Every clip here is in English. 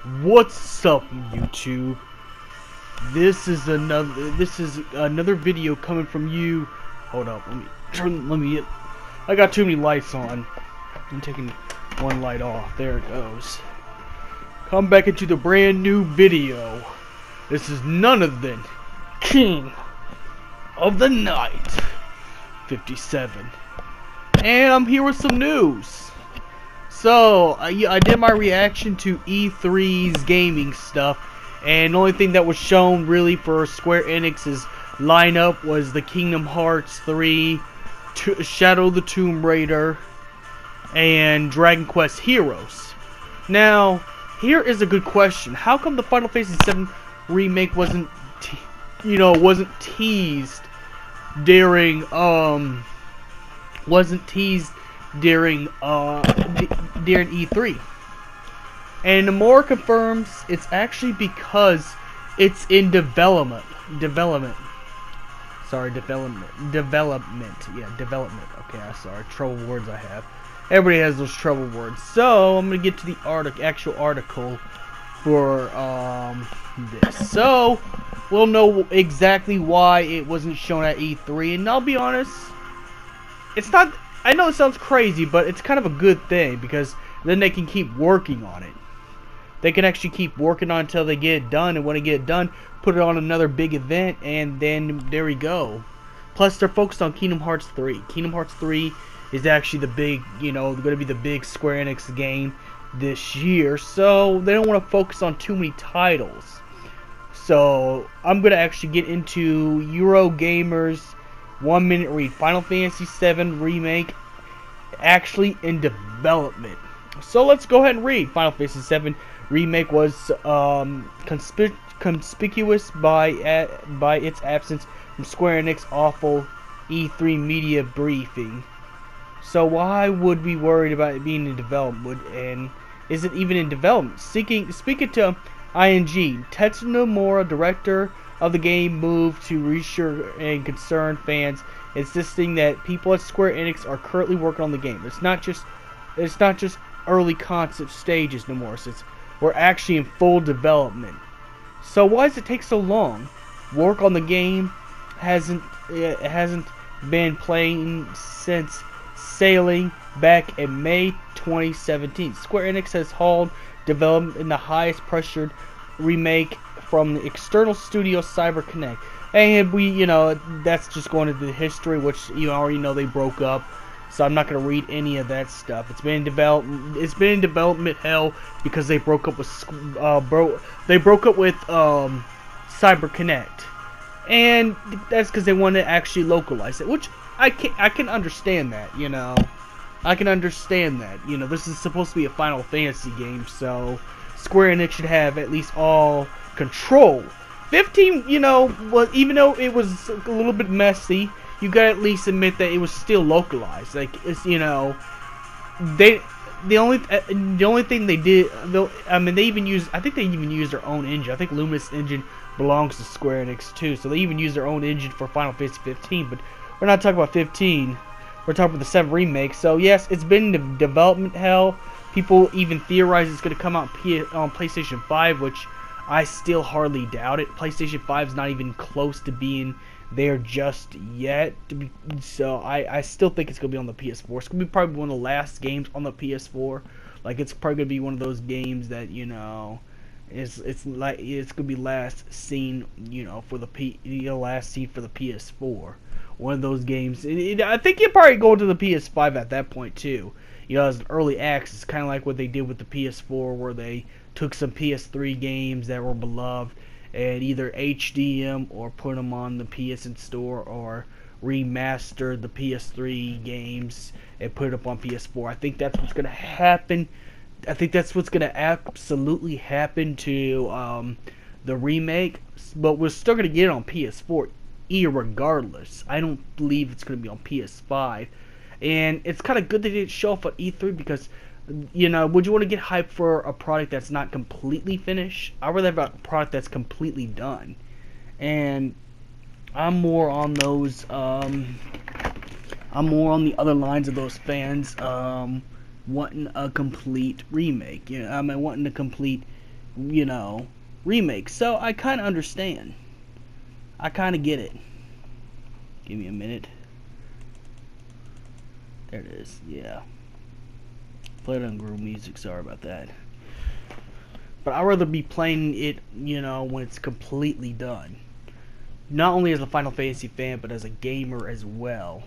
What's up, YouTube? This is another video coming from you. Hold up, I got too many lights on. I'm taking one light off. There it goes. Come back into the brand new video. This is none other than King of the Night 57. And I'm here with some news. So, I did my reaction to E3's gaming stuff, and the only thing that was shown really for Square Enix's lineup was the Kingdom Hearts 3, Shadow the Tomb Raider, and Dragon Quest Heroes. Now, here is a good question. How come the Final Fantasy VII Remake wasn't teased during during E3? And Nomura confirms it's actually because it's in development. Development. Yeah, development. Okay, I'm sorry. Trouble words I have. Everybody has those trouble words. So I'm gonna get to the actual article for this. So we'll know exactly why it wasn't shown at E3, and I'll be honest, it's not. I know it sounds crazy, but it's kind of a good thing, because then they can keep working on it. They can actually keep working on it until they get it done, and when they get it done, put it on another big event, and then there we go. Plus, they're focused on Kingdom Hearts 3. Kingdom Hearts 3 is actually the big, going to be the big Square Enix game this year, so they don't want to focus on too many titles. So, I'm going to actually get into Eurogamer's 1 minute read. Final Fantasy VII Remake actually in development. So let's go ahead and read. Final Fantasy VII Remake was conspicuous by its absence from Square Enix's awful E3 media briefing. So why would we be worried about it being in development? And is it even in development? Speaking to ING, Tetsuya Nomura, director of the game, moved to reassure and concern fans, insisting that people at Square Enix are currently working on the game. It's not just early concept stages no more. Since we're actually in full development. So why does it take so long? Work on the game hasn't been playing since sailing back in May 2017. Square Enix has hauled development in the highest pressured remake from the external studio CyberConnect, and that's just going into the history, which you already know they broke up. So I'm not going to read any of that stuff. It's been in development. It's been in development hell because they broke up with CyberConnect, and that's because they wanted to actually localize it, which I can understand that. I can understand that. This is supposed to be a Final Fantasy game, so Square Enix should have at least all control. 15, even though it was a little bit messy, you gotta at least admit that it was still localized. Like, it's, the only thing they did, though, I mean, they even used, I think they even used their own engine. I think Luminous engine belongs to Square Enix too, so they even used their own engine for Final Fantasy 15. But we're not talking about 15. We're talking about the 7 remake. So yes, it's been in development hell. People even theorize it's gonna come out on PlayStation 5, which I still hardly doubt it. PlayStation 5 is not even close to being there just yet. So I still think it's going to be on the PS4. It's going to be probably one of the last games on the PS4. Like, it's probably going to be one of those games that, it's going to be last seen, for the last seen for the PS4. One of those games. I think you'll probably go to the PS5 at that point too. As an early access, kind of like what they did with the PS4, where they took some PS3 games that were beloved and either HD'em or put them on the PSN store, or remastered the PS3 games and put it up on PS4. I think that's what's going to happen. I think that's what's going to absolutely happen to the remake. But we're still going to get it on PS4 irregardless. I don't believe it's going to be on PS5. And it's kind of good they didn't show up at E3, because would you want to get hyped for a product that's not completely finished? I'd rather have a product that's completely done. And I'm more on those, I'm more on the other lines of those fans, wanting a complete remake. Wanting a complete you know, remake. So I kind of understand. I kind of get it. Give me a minute. There it is. Yeah. Played on Groove Music. Sorry about that. But I'd rather be playing it, you know, when it's completely done. Not only as a Final Fantasy fan, but as a gamer as well.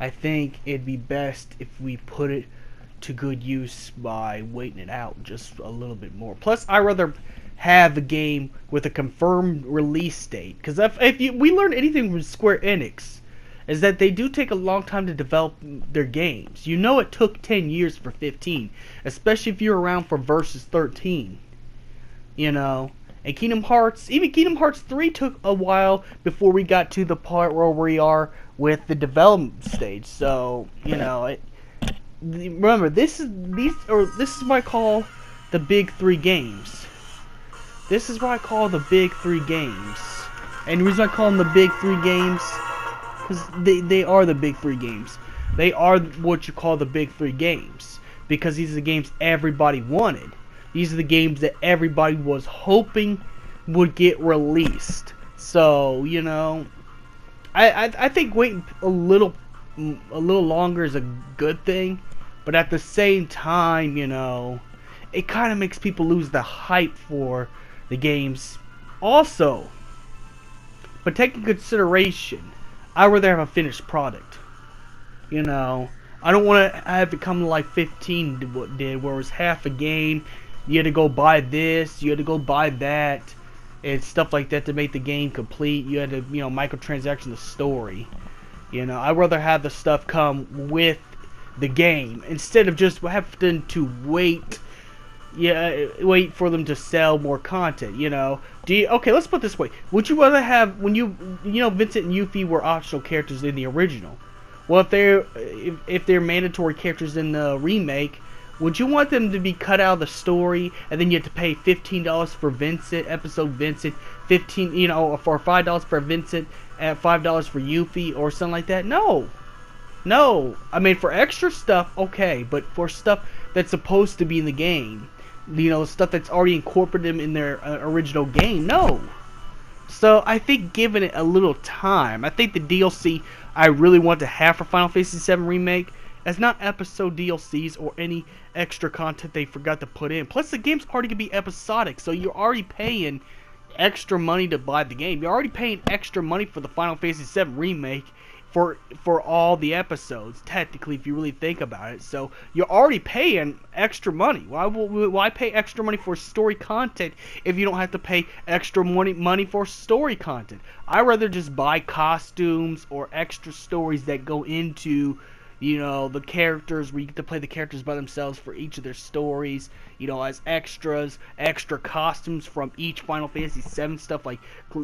I think it'd be best if we put it to good use by waiting it out just a little bit more. Plus, I'd rather have the game with a confirmed release date. Because we learn anything from Square Enix, is that they do take a long time to develop their games. You know it took 10 years for 15, especially if you're around for Versus 13. You know, and even Kingdom Hearts 3 took a while before we got to the part where we are with the development stage. So, you know, remember, this is what I call the big three games. This is what I call the big three games. And the reason I call them the big three games, because they are the big three games. They are what you call the big three games, because these are the games everybody wanted. These are the games that everybody was hoping would get released. So, you know, I think waiting a little longer is a good thing, but at the same time, you know, it kind of makes people lose the hype for the games. Also, but take into consideration, I'd rather have a finished product. You know, I don't want to have it come like 15 did, where it was half a game. You had to go buy this, you had to go buy that, and stuff like that to make the game complete. You had to, you know, microtransaction the story. You know, I'd rather have the stuff come with the game instead of just having to wait for them to sell more content. You know, okay, let's put it this way: would you rather have, when you know, Vincent and Yuffie were optional characters in the original? Well, if they're mandatory characters in the remake, would you want them to be cut out of the story, and then you have to pay $15 for Vincent, episode Vincent, you know, for $5 for Vincent, and $5 for Yuffie, or something like that? No. I mean, for extra stuff, okay, but for stuff that's supposed to be in the game, you know, stuff that's already incorporated in their original game, no. So I think giving it a little time, I think the DLC I really want to have for Final Fantasy VII Remake, as not episode DLCs or any extra content they forgot to put in. Plus, the game's already going to be episodic, so you're already paying extra money to buy the game. You're already paying extra money for the Final Fantasy VII Remake for all the episodes, technically, if you really think about it. So, you're already paying extra money. Why pay extra money for story content if you don't have to pay extra money for story content? I'd rather just buy costumes or extra stories that go into, you know, the characters, where you get to play the characters by themselves for each of their stories, you know, as extras, extra costumes from each Final Fantasy VII stuff, like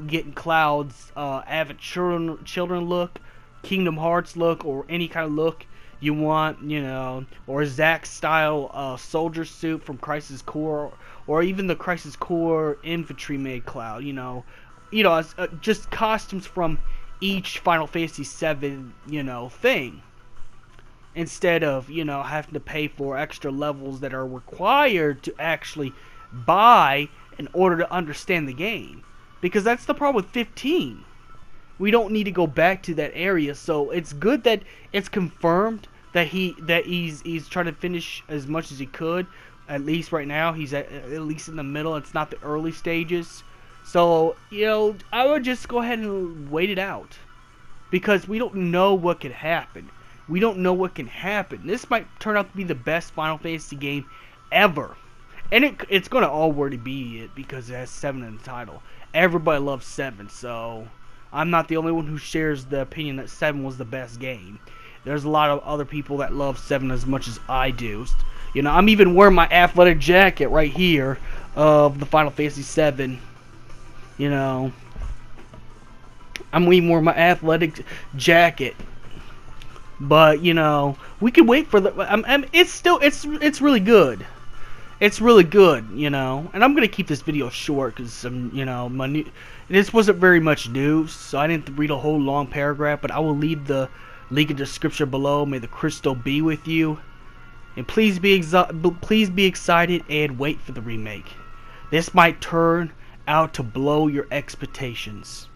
getting Cloud's Avid Children look, Kingdom Hearts look, or any kind of look you want, you know, or Zack's style soldier suit from Crisis Core, or even the Crisis Core infantry made Cloud, you know, as, just costumes from each Final Fantasy VII, you know, thing. Instead of, you know, having to pay for extra levels that are required to actually buy in order to understand the game. Because that's the problem with 15. We don't need to go back to that area, so it's good that it's confirmed that he's trying to finish as much as he could. At least right now, he's at least in the middle. It's not the early stages. So, you know, I would just go ahead and wait it out. Because we don't know what could happen. We don't know what can happen. This might turn out to be the best Final Fantasy game ever. And it's going to already be it because it has 7 in the title. Everybody loves 7, so I'm not the only one who shares the opinion that 7 was the best game. There's a lot of other people that love 7 as much as I do. You know, I'm even wearing my athletic jacket right here of the Final Fantasy 7. You know, I'm even wearing my athletic jacket. But, you know, we can wait for the... it's really good. It's really good, you know. And I'm going to keep this video short because, you know, this wasn't very much news. So I didn't read a whole long paragraph. But I will leave the link in the description below. May the crystal be with you. And please be excited and wait for the remake. This might turn out to blow your expectations.